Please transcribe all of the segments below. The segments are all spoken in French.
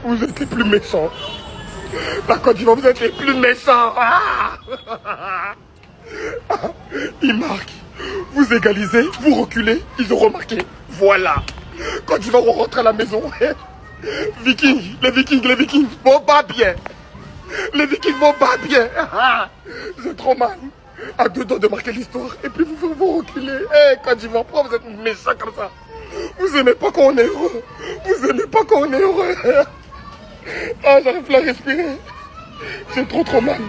Vous êtes les plus méchants. La Côte d'Ivoire, vous êtes les plus méchants. Ils marquent. Vous égalisez, vous reculez, ils ont remarqué. Voilà. Côte d'Ivoire, on rentre à la maison. Vikings, les Vikings vont pas bien. Les Vikings vont pas bien. J'ai trop mal. À 2 doigts de marquer l'histoire. Et puis vous reculez. Côte d'Ivoire, pourquoi vous êtes méchants comme ça? Vous aimez pas quand on est heureux. Vous aimez pas quand on est heureux. Ah, j'arrive plus à respirer. J'ai trop mal.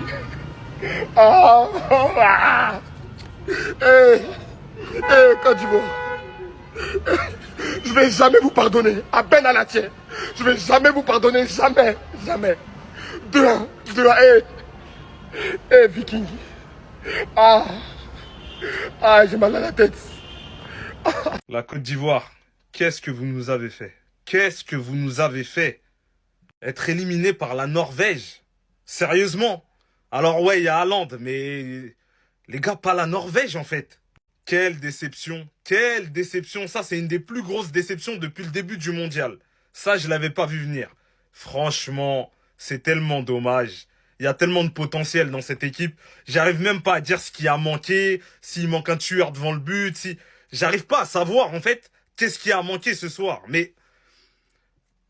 Côte d'Ivoire. Je vais jamais vous pardonner. À peine à la tienne. Je vais jamais vous pardonner. Jamais. 2-1. Viking. J'ai mal à la tête. La Côte d'Ivoire, qu'est-ce que vous nous avez fait? Qu'est-ce que vous nous avez fait? Être éliminé par la Norvège? Sérieusement? Alors ouais, il y a Haaland, mais les gars, pas la Norvège en fait. Quelle déception. Quelle déception. Ça, c'est une des plus grosses déceptions depuis le début du mondial. Ça, je l'avais pas vu venir. Franchement, c'est tellement dommage. Il y a tellement de potentiel dans cette équipe. J'arrive même pas à dire ce qui a manqué, s'il manque un tueur devant le but, si... J'arrive pas à savoir, en fait, qu'est-ce qui a manqué ce soir. Mais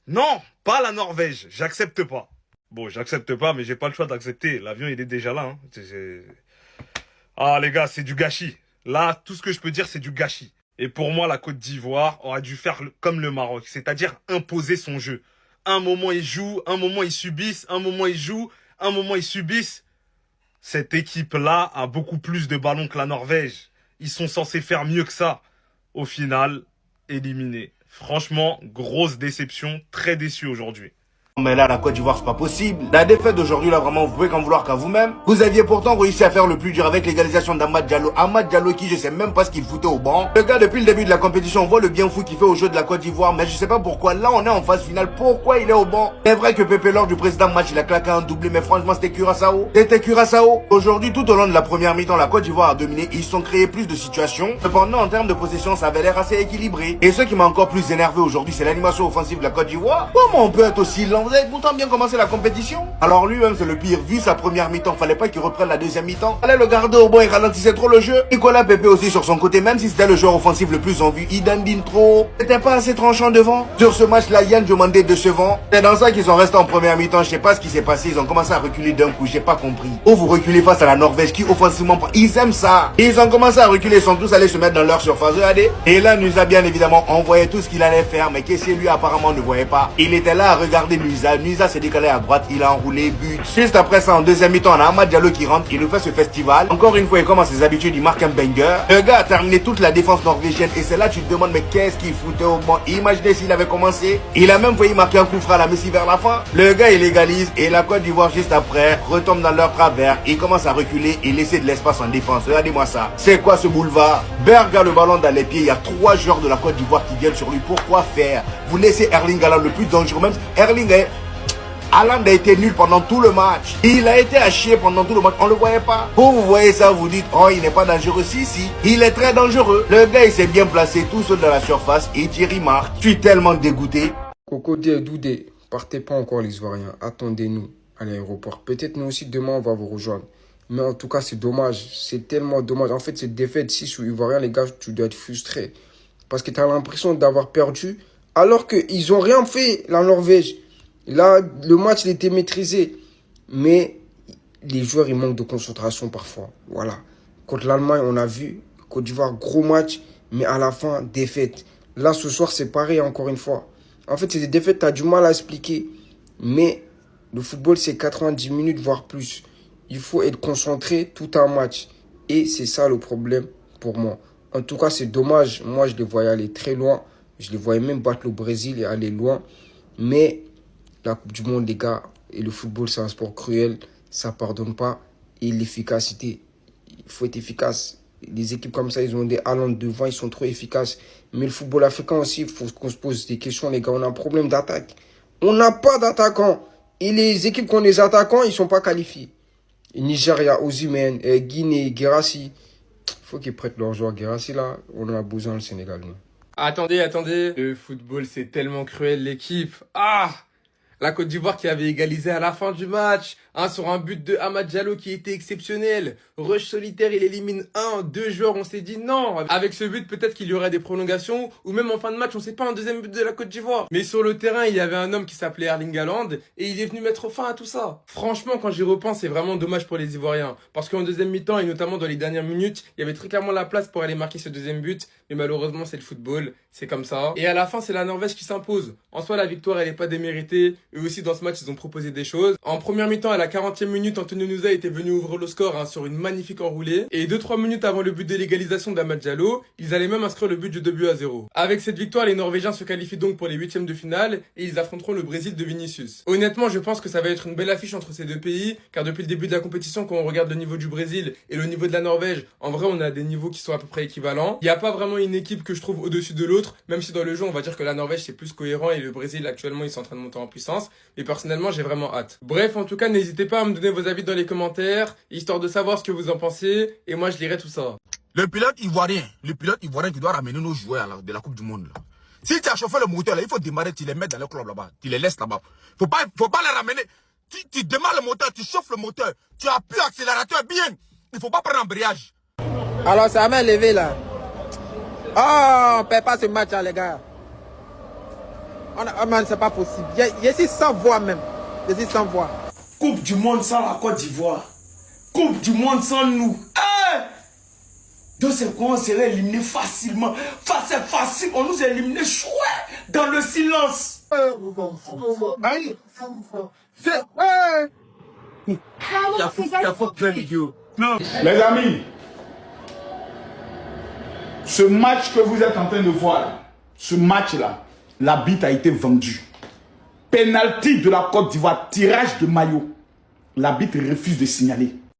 non, pas la Norvège. J'accepte pas. Bon, j'accepte pas, mais j'ai pas le choix d'accepter. L'avion, il est déjà là. Ah, les gars, c'est du gâchis. Là, tout ce que je peux dire, c'est du gâchis. Et pour moi, la Côte d'Ivoire aurait dû faire comme le Maroc, c'est-à-dire imposer son jeu. Un moment, ils jouent, un moment, ils subissent, un moment, ils jouent, un moment, ils subissent. Cette équipe-là a beaucoup plus de ballons que la Norvège. Ils sont censés faire mieux que ça. Au final, éliminés. Franchement, grosse déception, très déçu aujourd'hui. Mais là, la Côte d'Ivoire, c'est pas possible. La défaite d'aujourd'hui, là, vraiment, vous pouvez qu'en vouloir qu'à vous-même. Vous aviez pourtant réussi à faire le plus dur avec l'égalisation d'Amad Diallo. Amad Diallo qui, je sais même pas ce qu'il foutait au banc. Le gars, depuis le début de la compétition, on voit le bien fou qu'il fait au jeu de la Côte d'Ivoire. Mais je sais pas pourquoi, là, on est en phase finale. Pourquoi il est au banc? C'est vrai que Pépé, lors du précédent match, il a claqué un doublé. Mais franchement, c'était Curaçao. Aujourd'hui, tout au long de la première mi-temps, la Côte d'Ivoire a dominé. Ils se sont créés plus de situations. Cependant, en termes de possession, ça avait l'air assez équilibré. Et ce qui m'a encore plus énervé aujourd'hui, c'est l'animation offensive de la Côte d'Ivoire. Comment on peut être aussi lent? Vous avez pourtant bien commencé la compétition. Alors lui-même c'est le pire, vu sa première mi-temps, fallait pas qu'il reprenne la deuxième mi-temps. Fallait le garder au banc, il ralentissait trop le jeu. Nicolas Pepe aussi sur son côté, même si c'était le joueur offensif le plus en vue, il dandine trop. C'était pas assez tranchant devant. Sur ce match-là, Yann demandait décevant. C'est dans ça qu'ils sont restés en première mi-temps, je sais pas ce qui s'est passé, ils ont commencé à reculer d'un coup, j'ai pas compris. Oh, vous reculez face à la Norvège qui offensivement, ils aiment ça. Et ils ont commencé à reculer, ils sont tous allés se mettre dans leur surface, regardez. Et là, Nusa bien évidemment envoyé tout ce qu'il allait faire, mais qu'est-ce que lui apparemment ne voyait pas. Il était là à regarder Nusa, Nusa s'est décalé à droite, il a enroulé, but. Juste après ça, en deuxième mi-temps, on a Amad Diallo qui rentre, il nous fait ce festival. Encore une fois, il commence ses habitudes, il marque un banger. Le gars a terminé toute la défense norvégienne et c'est là que tu te demandes mais qu'est-ce qu'il foutait au banc. Imaginez s'il avait commencé. Il a même failli marquer un coup franc à la Messi vers la fin. Le gars il égalise et la Côte d'Ivoire juste après retombe dans leur travers. Il commence à reculer et laisser de l'espace en défense. Regardez-moi ça. C'est quoi ce boulevard? Berg a le ballon dans les pieds. Il y a 3 joueurs de la Côte d'Ivoire qui viennent sur lui. Pourquoi faire? Vous laissez Erling Haaland le plus dangereux. Même Erling est... Haaland a été nul pendant tout le match. Il a été à chier pendant tout le match. On le voyait pas. Vous voyez ça, vous dites, oh, il n'est pas dangereux. Si. Il est très dangereux. Le gars, il s'est bien placé tout seul dans la surface. Et Thierry marque. Je suis tellement dégoûté. Cocodé, Doudé, partez pas encore les Ivoiriens. Attendez-nous à l'aéroport. Peut-être nous aussi, demain, on va vous rejoindre. Mais en tout cas, c'est dommage. C'est tellement dommage. En fait, cette défaite, si sur Ivoirien, les gars, tu dois être frustré. Parce que tu as l'impression d'avoir perdu. Alors qu'ils ont rien fait, la Norvège. Là, le match, il était maîtrisé. Mais les joueurs, ils manquent de concentration parfois. Voilà. Contre l'Allemagne, on a vu. Côte d'Ivoire, gros match. Mais à la fin, défaite. Là, ce soir, c'est pareil, encore une fois. En fait, c'est des défaites, tu as du mal à expliquer. Mais le football, c'est 90 minutes, voire plus. Il faut être concentré tout un match. Et c'est ça le problème pour moi. En tout cas, c'est dommage. Moi, je les voyais aller très loin. Je les voyais même battre le Brésil et aller loin. Mais la Coupe du Monde, les gars, et le football, c'est un sport cruel. Ça ne pardonne pas. Et l'efficacité, il faut être efficace. Les équipes comme ça, ils ont des Haaland devant, ils sont trop efficaces. Mais le football africain aussi, il faut qu'on se pose des questions, les gars. On a un problème d'attaque. On n'a pas d'attaquants. Et les équipes qui ont des attaquants, ils ne sont pas qualifiés. Et Nigeria, Osimhen, Guinée, Guirassy. Il faut qu'ils prêtent leurs joueurs. Guirassy, là, on en a besoin le Sénégal, nous. Attendez. Le football, c'est tellement cruel, l'équipe. Ah! La Côte d'Ivoire qui avait égalisé à la fin du match, sur un but de Amad Diallo qui était exceptionnel. Rush solitaire, il élimine 2 joueurs, on s'est dit non. Avec ce but, peut-être qu'il y aurait des prolongations, ou même en fin de match, on sait pas, un deuxième but de la Côte d'Ivoire. Mais sur le terrain, il y avait un homme qui s'appelait Erling Haaland, et il est venu mettre fin à tout ça. Franchement, quand j'y repense, c'est vraiment dommage pour les Ivoiriens. Parce qu'en deuxième mi-temps, et notamment dans les dernières minutes, il y avait très clairement la place pour aller marquer ce deuxième but. Mais malheureusement, c'est le football, c'est comme ça. Et à la fin, c'est la Norvège qui s'impose. En soi, la victoire, elle est pas déméritée. Eux aussi, dans ce match, ils ont proposé des choses. En première mi-temps, à la 40e minute, Antonio Nusa était venu ouvrir le score sur une magnifique enroulée. Et 2-3 minutes avant le but de l'égalisation d'Amad Diallo, ils allaient même inscrire le but du 2-0. Avec cette victoire, les Norvégiens se qualifient donc pour les 8e de finale et ils affronteront le Brésil de Vinicius. Honnêtement, je pense que ça va être une belle affiche entre ces deux pays, car depuis le début de la compétition, quand on regarde le niveau du Brésil et le niveau de la Norvège, en vrai, on a des niveaux qui sont à peu près équivalents. Il n'y a pas vraiment une équipe que je trouve au-dessus de l'autre, même si dans le jeu, on va dire que la Norvège, c'est plus cohérent et le Brésil, actuellement, ils sont en train de monter en puissance. Mais personnellement, j'ai vraiment hâte. Bref, en tout cas, n'hésitez pas à me donner vos avis dans les commentaires, histoire de savoir ce que vous en pensez, et moi, je lirai tout ça. Le pilote ivoirien qui doit ramener nos joueurs de la Coupe du Monde, là. Si tu as chauffé le moteur, là, il faut démarrer, tu les mets dans le club là-bas, tu les laisses là-bas. Faut pas les ramener. Tu démarres le moteur, tu chauffes le moteur, tu appuies l'accélérateur bien. Il faut pas prendre embrayage. Alors, ça m'a levé là. Oh, on perd pas ce match là, les gars. Oh man, c'est pas possible. Je suis sans voix même. Je suis sans voix. Coupe du monde sans la Côte d'Ivoire. Coupe du monde sans nous. Donc c'est quoi, on serait éliminé facilement. C'est facile, on nous a éliminé chouette dans le silence. Les amis, ce match que vous êtes en train de voir, là, ce match-là, l'arbitre a été vendu. Penalty de la Côte d'Ivoire, tirage de maillot. L'arbitre refuse de signaler.